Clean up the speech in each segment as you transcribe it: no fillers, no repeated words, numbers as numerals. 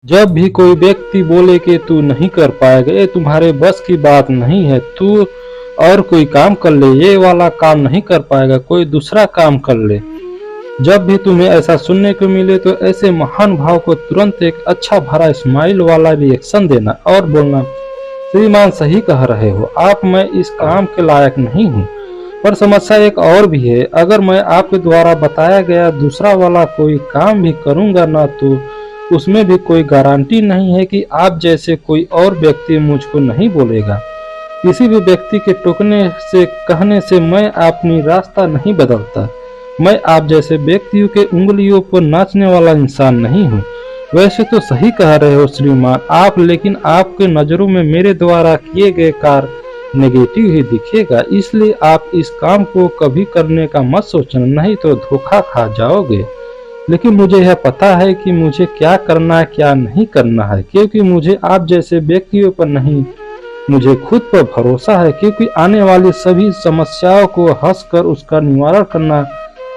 जब भी कोई व्यक्ति बोले कि तू नहीं कर पाएगा, ये तुम्हारे बस की बात नहीं है, तू और कोई काम कर ले, ये वाला काम नहीं कर पाएगा, कोई दूसरा काम कर ले। जब भी तुम्हें ऐसा सुनने को मिले तो ऐसे महान भाव को तुरंत एक अच्छा भरा स्माइल वाला रिएक्शन देना और बोलना, श्रीमान सही कह रहे हो आप, मैं इस काम के लायक नहीं हूँ। पर समस्या एक और भी है, अगर मैं आपके द्वारा बताया गया दूसरा वाला कोई काम भी करूँगा ना, तो उसमें भी कोई गारंटी नहीं है कि आप जैसे कोई और व्यक्ति मुझको नहीं बोलेगा। किसी भी व्यक्ति के टोकने से कहने से मैं अपनी रास्ता नहीं बदलता। मैं आप जैसे व्यक्तियों के उंगलियों पर नाचने वाला इंसान नहीं हूँ। वैसे तो सही कह रहे हो श्रीमान आप, लेकिन आपके नजरों में मेरे द्वारा किए गए कार्य नेगेटिव ही दिखेगा, इसलिए आप इस काम को कभी करने का मत सोचना, नहीं तो धोखा खा जाओगे। लेकिन मुझे यह पता है कि मुझे क्या करना है क्या नहीं करना है, क्योंकि मुझे आप जैसे व्यक्तियों पर नहीं, मुझे खुद पर भरोसा है, क्योंकि आने वाली सभी समस्याओं को हंसकर उसका निवारण करना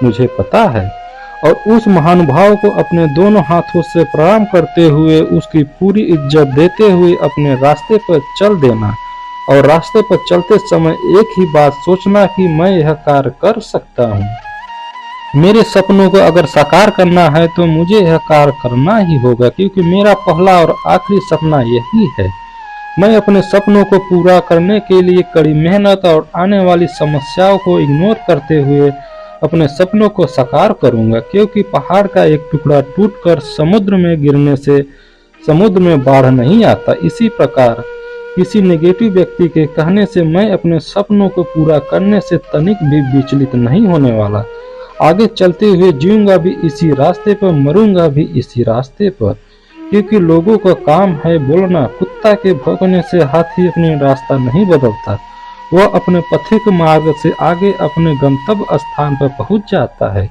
मुझे पता है। और उस महानुभाव को अपने दोनों हाथों से प्रणाम करते हुए उसकी पूरी इज्जत देते हुए अपने रास्ते पर चल देना, और रास्ते पर चलते समय एक ही बात सोचना कि मैं यह कार्य कर सकता हूँ। मेरे सपनों को अगर साकार करना है तो मुझे यह कार्य करना ही होगा, क्योंकि मेरा पहला और आखिरी सपना यही है। मैं अपने सपनों को पूरा करने के लिए कड़ी मेहनत और आने वाली समस्याओं को इग्नोर करते हुए अपने सपनों को साकार करूंगा, क्योंकि पहाड़ का एक टुकड़ा टूटकर समुद्र में गिरने से समुद्र में बाढ़ नहीं आता। इसी प्रकार किसी नेगेटिव व्यक्ति के कहने से मैं अपने सपनों को पूरा करने से तनिक भी विचलित नहीं होने वाला। आगे चलते हुए जीऊंगा भी इसी रास्ते पर, मरूंगा भी इसी रास्ते पर, क्योंकि लोगों का काम है बोलना, कुत्ता के भौंकने से हाथी अपने रास्ता नहीं बदलता, वह अपने पथिक मार्ग से आगे अपने गंतव्य स्थान पर पहुंच जाता है।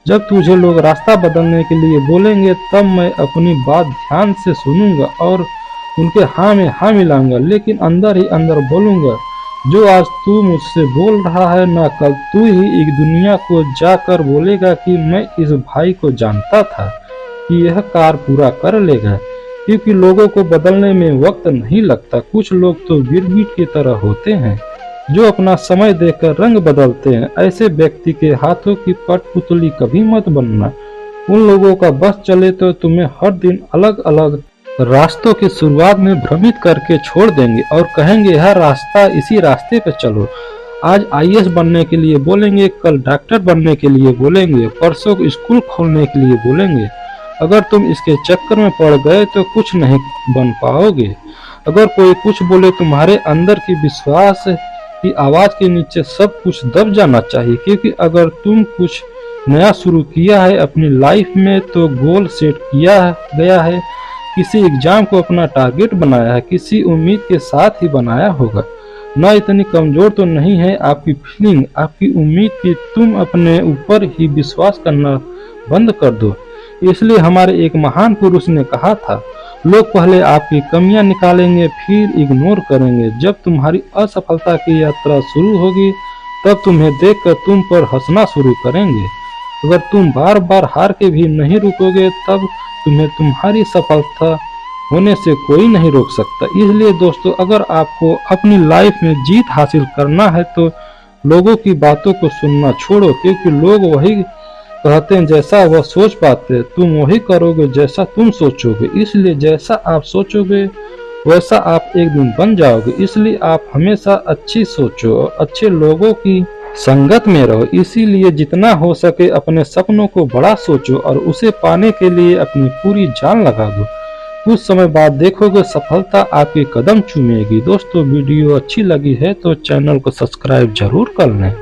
जब तुझे लोग रास्ता बदलने के लिए बोलेंगे तब मैं अपनी बात ध्यान से सुनूंगा और उनके हाँ में हाँ मिलाऊंगा, लेकिन अंदर ही अंदर बोलूंगा, जो आज तू मुझसे बोल रहा है ना कल तू ही एक दुनिया को जाकर बोलेगा कि मैं इस भाई को जानता था कि यह कार्य पूरा कर लेगा। क्योंकि लोगों को बदलने में वक्त नहीं लगता। कुछ लोग तो गिरगिट की तरह होते हैं जो अपना समय देकर रंग बदलते हैं। ऐसे व्यक्ति के हाथों की कठपुतली कभी मत बनना। उन लोगों का बस चले तो तुम्हें हर दिन अलग अलग रास्तों की शुरुआत में भ्रमित करके छोड़ देंगे और कहेंगे यह रास्ता, इसी रास्ते पर चलो। आज आईएएस बनने के लिए बोलेंगे, कल डॉक्टर बनने के लिए बोलेंगे, परसों स्कूल खोलने के लिए बोलेंगे। अगर तुम इसके चक्कर में पड़ गए तो कुछ नहीं बन पाओगे। अगर कोई कुछ बोले, तुम्हारे अंदर की विश्वास की आवाज के नीचे सब कुछ दब जाना चाहिए, क्योंकि अगर तुम कुछ नया शुरू किया है अपनी लाइफ में तो गोल सेट किया गया है, किसी एग्जाम को अपना टारगेट बनाया है, किसी उम्मीद के साथ ही बनाया होगा। न इतनी कमजोर तो नहीं है आपकी फीलिंग, आपकी उम्मीद कि तुम अपने ऊपर ही विश्वास करना बंद कर दो। इसलिए हमारे एक महान पुरुष ने कहा था, लोग पहले आपकी कमियां निकालेंगे फिर इग्नोर करेंगे। जब तुम्हारी असफलता की यात्रा शुरू होगी तब तुम्हें देखकर तुम पर हंसना शुरू करेंगे। अगर तुम बार बार हार के भी नहीं रुकोगे तब तुम्हें तुम्हारी सफलता होने से कोई नहीं रोक सकता। इसलिए दोस्तों, अगर आपको अपनी लाइफ में जीत हासिल करना है तो लोगों की बातों को सुनना छोड़ो, क्योंकि लोग वही कहते हैं जैसा वह सोच पाते, तुम वही करोगे जैसा तुम सोचोगे। इसलिए जैसा आप सोचोगे वैसा आप एक दिन बन जाओगे। इसलिए आप हमेशा अच्छी सोचो और अच्छे लोगों की संगत में रहो। इसीलिए जितना हो सके अपने सपनों को बड़ा सोचो और उसे पाने के लिए अपनी पूरी जान लगा दो। कुछ समय बाद देखोगे सफलता आपके कदम चूमेगी। दोस्तों, वीडियो अच्छी लगी है तो चैनल को सब्सक्राइब जरूर कर लें।